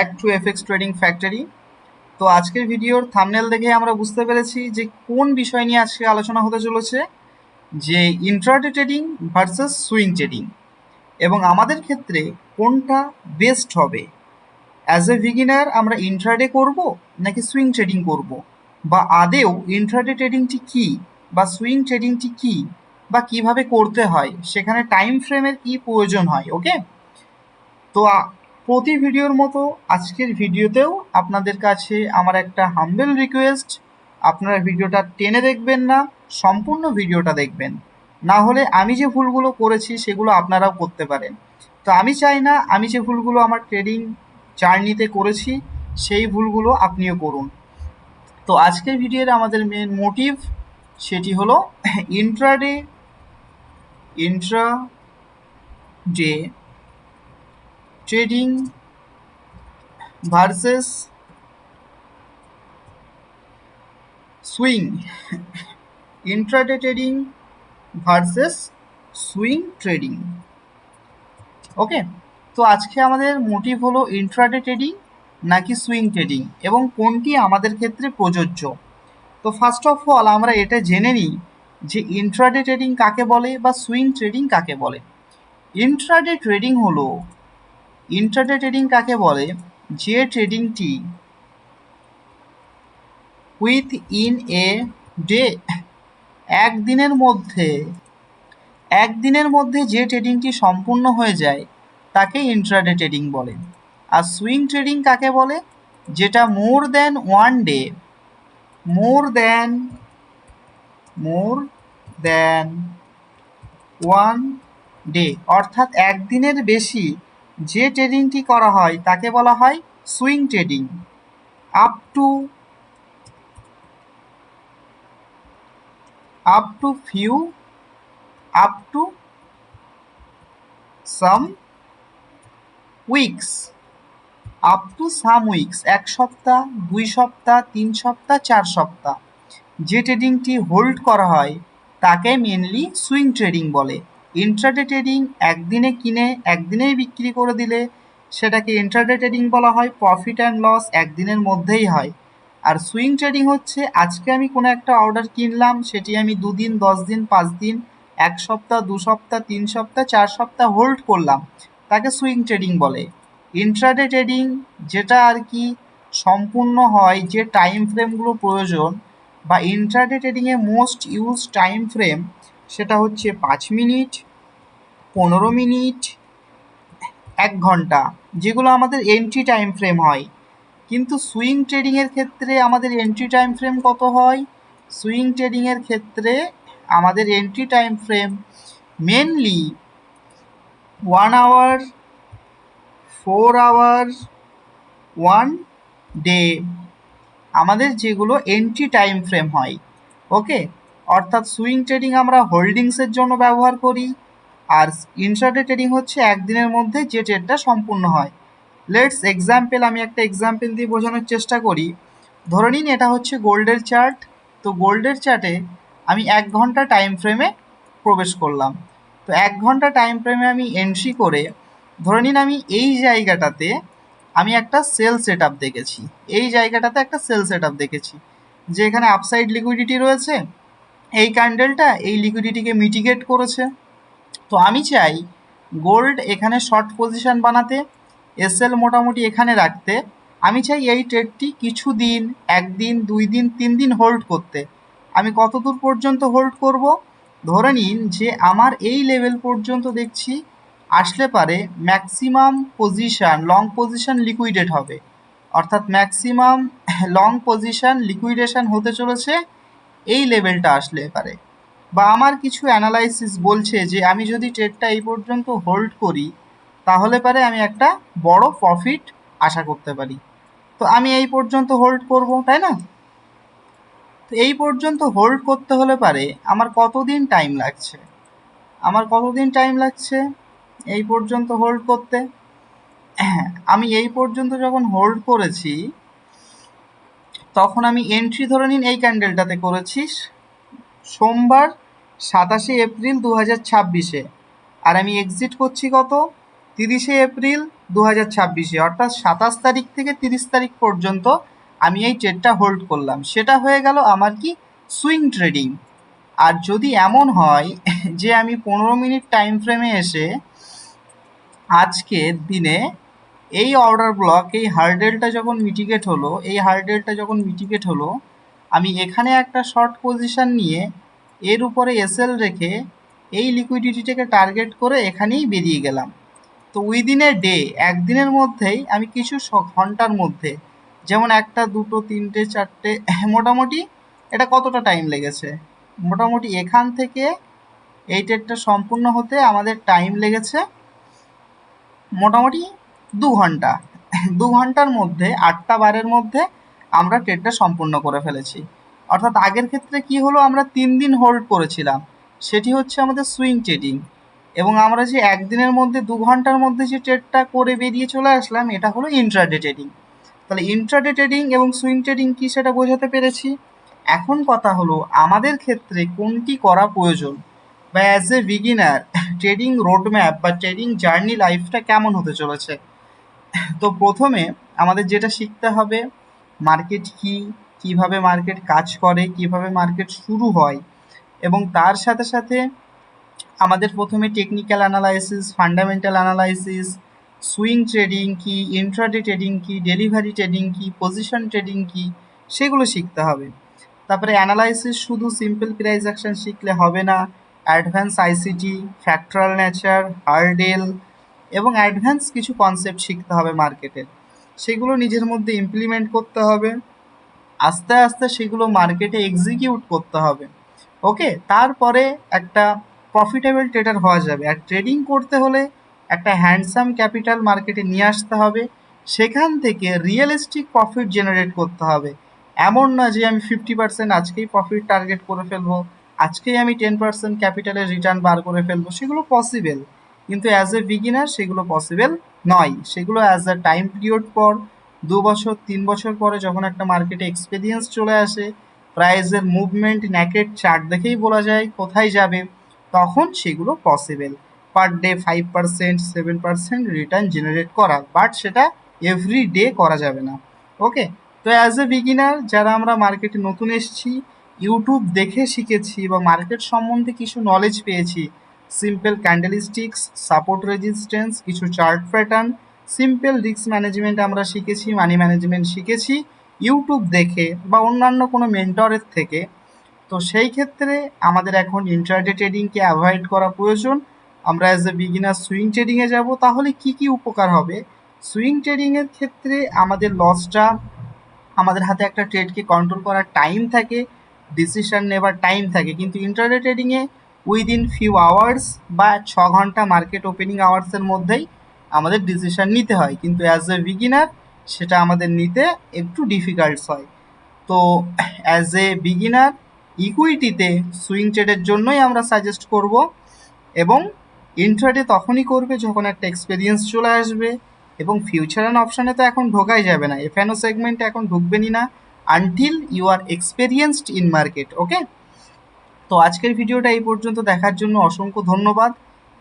Back to FX trading factory. তো আজকের ভিডিওর থাম্বনেল দেখে আমরা বুঝতে পেরেছি যে কোন বিষয় নিয়ে আজকে আলোচনা হতে চলেছে, যে intraday trading versus swing trading, এবং আমাদের ক্ষেত্রে কোনটা বেস্ট হবে। অ্যাজ এ বিগিনার আমরা ইন্ট্রাডে করব নাকি সুইং ট্রেডিং করব, বা আদেও ইন্ট্রাডে ট্রেডিংটি কী বা সুইং ট্রেডিংটি কী, বা কিভাবে করতে হয়, সেখানে টাইম ফ্রেমের কী প্রয়োজন হয়। ওকে, তো প্রতি ভিডিওর মতো আজকের ভিডিওতেও আপনাদের কাছে আমার একটা হাম্বেল রিকোয়েস্ট, আপনারা ভিডিওটা টেনে দেখবেন না, সম্পূর্ণ ভিডিওটা দেখবেন, না হলে আমি যে ভুলগুলো করেছি সেগুলো আপনারাও করতে পারেন। তো আমি চাই না আমি যে ভুলগুলো আমার ট্রেডিং জার্নিতে করেছি সেই ভুলগুলো আপনিও করুন। তো আজকের ভিডিওর আমাদের মেন মোটিভ সেটি হলো intraday trading versus swing, intraday trading versus swing trading. Okay, তো আজকে আমাদের মোটিভ হলো ইন্ট্রাডে ট্রেডিং নাকি সুইং ট্রেডিং, এবং কোনটি আমাদের ক্ষেত্রে প্রযোজ্য। তো ফার্স্ট অফ অল আমরা এটা জেনে নিই যে ইন্ট্রাডে ট্রেডিং কাকে বলে বা সুইং ট্রেডিং কাকে বলে। ইন্ট্রাডে ট্রেডিং কাকে বলে, যে ট্রেডিংটি উইথ ইন এ ডে, একদিনের মধ্যে যে ট্রেডিংটি সম্পূর্ণ হয়ে যায় তাকে ইন্ট্রাডে ট্রেডিং বলে। আর সুইং ট্রেডিং কাকে বলে, যেটা মোর দ্যান ওয়ান ডে, অর্থাৎ একদিনের বেশি যে ট্রেডিংটি করা হয় তাকে বলা হয় swing trading. Up to some weeks, এক সপ্তাহ, 2 সপ্তাহ, 3 সপ্তাহ, 4 সপ্তাহ যে ট্রেডিংটি হোল্ড করা হয় তাকে মেনলি সুইং ট্রেডিং বলে। ইন্ট্রাডে ট্রেডিং একদিনে কিনে একদিনেই বিক্রি করে দিলে সেটাকে ইন্ট্রাডে ট্রেডিং বলা হয়, প্রফিট অ্যান্ড লস একদিনের মধ্যেই হয়। আর সুইং ট্রেডিং হচ্ছে আজকে আমি কোনো একটা অর্ডার কিনলাম, সেটি আমি 2 দিন, 10 দিন, 5 দিন, 1 সপ্তাহ, 2 সপ্তাহ, 3 সপ্তাহ, 4 সপ্তাহ হোল্ড করলাম, তাকে সুইং ট্রেডিং বলে। ইন্ট্রাডে ট্রেডিং যেটা আর কি সম্পূর্ণ হয়, যে টাইম ফ্রেমগুলো প্রয়োজন, বা ইন্ট্রাডে ট্রেডিংয়ে মোস্ট ইউজ টাইম ফ্রেম, সেটা হচ্ছে 5 মিনিট, 15 মিনিট, 1 ঘন্টা, যেগুলো আমাদের এন্ট্রি টাইম ফ্রেম হয়। কিন্তু সুইং ট্রেডিংয়ের ক্ষেত্রে আমাদের এন্ট্রি টাইম ফ্রেম কত হয়? সুইং ট্রেডিংয়ের ক্ষেত্রে আমাদের entry time frame mainly 1 hour, 4 hour, 1 day, আমাদের যেগুলো এন্ট্রি টাইম ফ্রেম হয়। ওকে, অর্থাৎ সুইং ট্রেডিং আমরা হোল্ডিংসের জন্য ব্যবহার করি, আর ইন্ট্রাডে ট্রেডিং হচ্ছে একদিনের মধ্যে যে ট্রেডটা সম্পূর্ণ হয়। আমি একটা এক্সাম্পল দিয়ে বোঝানোর চেষ্টা করি। ধরে নিন এটা হচ্ছে গোল্ডের চার্ট। তো গোল্ডের চার্টে আমি 1 ঘন্টা টাইম ফ্রেমে প্রবেশ করলাম। তো 1 ঘন্টা টাইম ফ্রেমে আমি এন্ট্রি করে, ধরে নিন আমি এই জায়গাটাতে আমি একটা সেল সেট আপ দেখেছি, যে এখানে আপসাইড লিকুইডিটি রয়েছে, এই ক্যান্ডেলটা এই লিকুইডিটিকে মিটিগেট করেছে। তো আমি চাই গোল্ড এখানে শর্ট পজিশন বানাতে, এসএল মোটামুটি এখানে রাখতে। আমি চাই এই ট্রেডটি কিছু দিন, 1 দিন, 2 দিন, 3 দিন হোল্ড করতে। আমি কত দূর পর্যন্ত হোল্ড করব? ধরে নিন যে আমার এই লেভেল পর্যন্ত দেখছি আসলে পারে maximum position, long position liquidate হবে, অর্থাৎ ম্যাক্সিমাম লং পজিশন লিকুইডেশন হতে চলেছে এই লেভেলটা আসলে পারে। বা আমার কিছু অ্যানালাইসিস বলছে যে আমি যদি ট্রেডটা এই পর্যন্ত হোল্ড করি তাহলে পারে আমি একটা বড় প্রফিট আশা করতে পারি। তো আমি এই পর্যন্ত হোল্ড করব, তাই না? তো এই পর্যন্ত হোল্ড করতে হলে পারে আমার কতদিন টাইম লাগছে এই পর্যন্ত হোল্ড করতে? আমি এই পর্যন্ত যখন হোল্ড করেছি তখন আমি এন্ট্রি ধরে নিন এই ক্যান্ডেলটাতে করেছি সোমবার 27 এপ্রিল 2026-এ, আর আমি এক্সিট করছি কত? 30 এপ্রিল 2026 অর্থাৎ 27 তারিখ থেকে 30 তারিখ পর্যন্ত আমি এই ট্রেডটা হোল্ড করলাম। সেটা হয়ে গেল আমার কি সুইং ট্রেডিং। আর যদি এমন হয় যে আমি 15 মিনিট টাইম ফ্রেমে এসে আজকের দিনে এই অর্ডার ব্লক, এই হার্ডেলটা যখন মিটিগেট হলো, আমি এখানে একটা শর্ট পজিশন নিয়ে এর উপরে এসএল রেখে এই লিকুইডিটিটাকে টার্গেট করে এখানেই বেরিয়ে গেলাম। তো উইদিন এ ডে, একদিনের মধ্যেই আমি কিছু ঘন্টার মধ্যে, যেমন 1টা 2টো 3টে 4টে, মোটামুটি এটা কতটা টাইম লেগেছে, মোটামুটি এখান থেকে এই ট্রেডটা সম্পূর্ণ হতে আমাদের টাইম লেগেছে মোটামুটি 2 ঘন্টা। 2 ঘন্টার মধ্যে 8টা বারের মধ্যে আমরা ট্রেডটা সম্পূর্ণ করে ফেলেছি। অর্থাৎ আগের ক্ষেত্রে কি হলো, আমরা 3 দিন হোল্ড করেছিলাম, সেটি হচ্ছে আমাদের সুইং ট্রেডিং। এবং আমরা যে একদিনের মধ্যে 2 ঘন্টার মধ্যে যে ট্রেডটা করে বেরিয়ে চলে আসলাম, এটা হলো ইন্ট্রাডে ট্রেডিং। তাহলে ইন্ট্রাডে ট্রেডিং এবং সুইং ট্রেডিং কি সেটা বোঝাতে পেরেছি। এখন কথা হলো আমাদের ক্ষেত্রে কোনটি করা প্রয়োজন, বা as a beginner trading roadmap বা ট্রেডিং জার্নি লাইফটা কেমন হতে চলেছে। তো প্রথমে আমাদের যেটা শিখতে হবে, মার্কেট কি, কিভাবে মার্কেট কাজ করে, কিভাবে মার্কেট শুরু হয়, এবং তার সাথে সাথে আমাদের প্রথমে technical analysis, fundamental analysis, swing trading কি, ইন্ট্রাডে ট্রেডিং কি, ডেলিভারি ট্রেডিং কি, পজিশন ট্রেডিং কি, সেগুলো শিখতে হবে। তারপরে অ্যানালাইসিস শুধু সিম্পল প্রাইস অ্যাকশন শিখলে হবে না, অ্যাডভান্স আইসিটি, ফ্যাক্টরাল নেচার, হার্ডেল এবং অ্যাডভান্স কিছু কনসেপ্ট শিখতে হবে মার্কেটের, সেগুলো নিজের মধ্যে ইমপ্লিমেন্ট করতে হবে, আস্তে আস্তে সেগুলো মার্কেটে এক্সিকিউট করতে হবে। ওকে, তারপরে একটা প্রফিটেবল ট্রেডার হওয়া যাবে। আর ট্রেডিং করতে হলে একটা হ্যান্ডসাম ক্যাপিটাল মার্কেটে নিয়ে আসতে হবে, সেখান থেকে রিয়েলিস্টিক প্রফিট জেনারেট করতে হবে। এমন না যে আমি 50% আজকেই প্রফিট টার্গেট করে ফেলবো, আজকেই আমি 10% ক্যাপিটালের রিটার্ন বার করে ফেলবো, সেগুলো পসিবল, কিন্তু অ্যাজ এ বিগিনার সেগুলো পসিবল নয়। সেগুলো অ্যাজ আ টাইম পিরিয়ড পর, 2 বছর 3 বছর পরে যখন একটা মার্কেটে এক্সপিরিয়েন্স চলে আসে, প্রাইসের মুভমেন্ট ন্যাকেড চার্ট দেখেই বলা যায় কোথায় যাবে, তখন সেগুলো possible. Per day 5% 7% return generate করা, বাট সেটা এভরি ডে করা যাবে না। ওকে, তো অ্যাজ এ বিগিনার যারা আমরা মার্কেটে নতুন এসেছি, ইউটিউব দেখে শিখেছি বা মার্কেট সম্বন্ধে কিছু নলেজ পেয়েছি, সিম্পল ক্যান্ডেলস্টিক্স, সাপোর্ট রেজিস্ট্যান্স, কিছু chart pattern, simple risk management আমরা শিখেছি, মানি ম্যানেজমেন্ট শিখেছি ইউটিউব দেখে বা অন্যান্য কোনো মেন্টরের থেকে। তো সেই ক্ষেত্রে আমাদের এখন ইন্ট্রাডে ট্রেডিংকে অ্যাভয়েড করা প্রয়োজন। আমরা অ্যাজ এ বিগিনার সুইং ট্রেডিংয়ে যাব, তাহলে কি কি উপকার হবে। সুইং ট্রেডিংয়ের ক্ষেত্রে আমাদের লসটা, আমাদের হাতে একটা ট্রেডকে কন্ট্রোল করার টাইম থাকে, ডিসিশন নেবার টাইম থাকে, কিন্তু ইন্ট্রাডে ট্রেডিংয়ে উইদিন ফিউ আওয়ার্স বা 6 ঘন্টা মার্কেট ওপেনিং আওয়ার্সের মধ্যেই আমাদের ডিসিশন নিতে হয়, কিন্তু অ্যাজ এ বিগিনার সেটা আমাদের নিতে একটু ডিফিকাল্টস হয়। তো অ্যাজ এ বিগিনার ইকুইটিতে সুইং ট্রেডের জন্যই আমরা সাজেস্ট করব, এবং ইন্ট্রাডে তখনই করবে যখন একটা এক্সপিরিয়েন্স চলে আসবে, এবং ফিউচার অ্যান্ড অপশানে তো এখন ঢোকাই যাবে না, এফএনও সেগমেন্টে এখন ঢুকবেনই না until you are experienced in market. Okay, তো আজকের ভিডিওটা এই পর্যন্ত দেখার জন্য অসংখ্য ধন্যবাদ।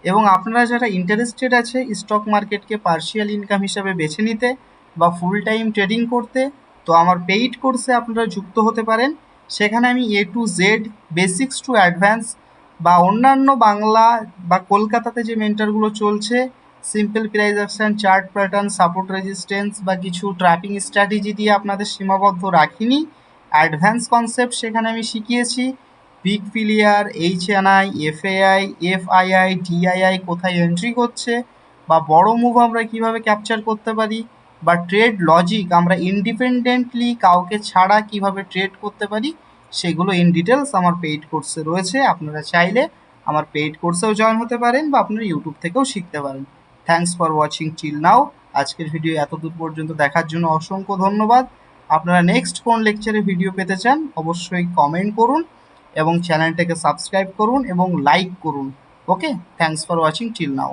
এবং আপনারা যারা ইন্টারেস্টেড আছে স্টক মার্কেটকে পার্শিয়াল ইনকাম হিসাবে বেছে নিতে বা ফুল টাইম ট্রেডিং করতে, তো আমার পেইড কোর্সে আপনারা যুক্ত হতে পারেন। সেখানে আমি A to Z, basics to advance, বা অন্যান্য বাংলা বা কলকাতাতে যে মেন্টারগুলো চলছে, simple price action, chart pattern, support resistance বা কিছু ট্র্যাপিং স্ট্র্যাটেজি দিয়ে আপনাদের সীমাবদ্ধ রাখিনি, অ্যাডভান্স কনসেপ্ট সেখানে আমি শিখিয়েছি। Big ফিলিয়ার, HNI, FAI, FII, DII কোথায় এন্ট্রি করছে, বা বড় মুভ আমরা কিভাবে ক্যাপচার করতে পারি, বা ট্রেড লজিক আমরা ইন্ডিপেন্ডেন্টলি কাউকে ছাড়া কিভাবে ট্রেড করতে পারি, সেগুলো ইন ডিটেলস আমার পেইড কোর্সে রয়েছে। আপনারা চাইলে আমার পেইড কোর্সেও জয়েন হতে পারেন বা আপনারা ইউটিউব থেকেও শিখতে পারেন। থ্যাঙ্কস ফর ওয়াচিং টিল নাও। আজকের ভিডিও এতদূর পর্যন্ত দেখার জন্য অসংখ্য ধন্যবাদ। আপনারা নেক্সট কোন লেকচারে ভিডিও পেতে চান অবশ্যই কমেন্ট করুন, এবং চ্যানেলটাকে সাবস্ক্রাইব করুন এবং লাইক করুন। Okay, thanks for watching till now.